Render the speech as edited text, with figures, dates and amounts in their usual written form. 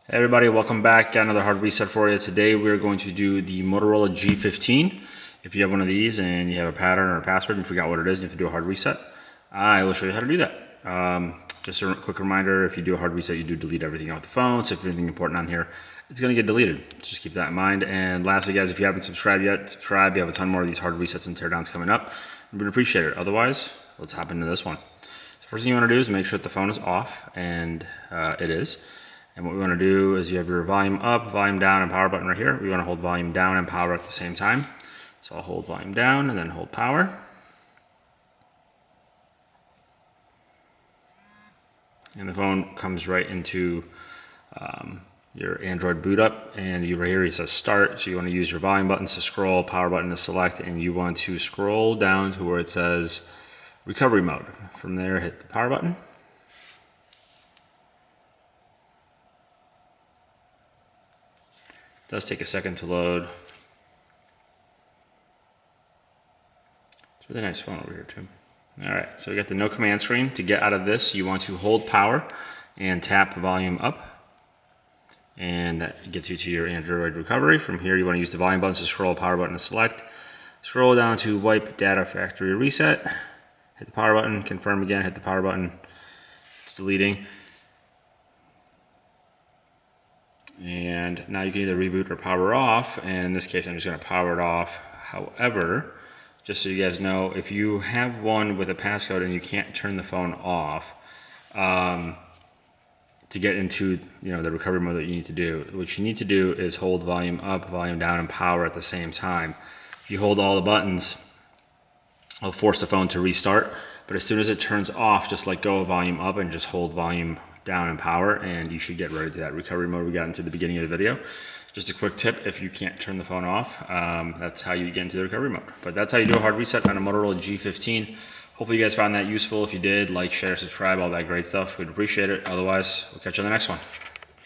Hey everybody, welcome back. Got another hard reset for you. Today we're going to do the Motorola G15. If you have one of these and you have a pattern or a password and you forgot what it is, you have to do a hard reset. I will show you how to do that. Just a quick reminder, if you do a hard reset, you do delete everything off the phone. So if there's anything important on here, it's going to get deleted. Just keep that in mind. And lastly, guys, if you haven't subscribed yet, subscribe. You have a ton more of these hard resets and teardowns coming up. We'd appreciate it. Otherwise, let's hop into this one. So first thing you want to do is make sure that the phone is off, and it is. And what we want to do is you have your volume up, volume down, and power button right here. We want to hold volume down and power at the same time. So I'll hold volume down and then hold power. And the phone comes right into your Android boot up, and right here it says start. So you want to use your volume buttons to scroll, power button to select, and you want to scroll down to where it says recovery mode. From there, hit the power button. It does take a second to load. It's a really nice phone over here too. All right, so we got the no command screen. To get out of this, you want to hold power and tap volume up. And that gets you to your Android recovery. From here, you want to use the volume buttons to scroll, power button to select. Scroll down to wipe data factory reset. Hit the power button, confirm again, hit the power button. It's deleting. And now you can either reboot or power off, and in this case I'm just going to power it off. However, just so you guys know, if you have one with a passcode and you can't turn the phone off, to get into the recovery mode that you need to do, what you need to do is hold volume up, volume down, and power at the same time. If you hold all the buttons, it'll force the phone to restart, but as soon as it turns off, just let go of volume up and just hold volume down and power, and you should get ready to that recovery mode we got into the beginning of the video. Just a quick tip, if you can't turn the phone off, that's how you get into the recovery mode. But that's how you do a hard reset on a Motorola G15. Hopefully you guys found that useful. If you did, like, share, subscribe, all that great stuff. We'd appreciate it. Otherwise, we'll catch you on the next one.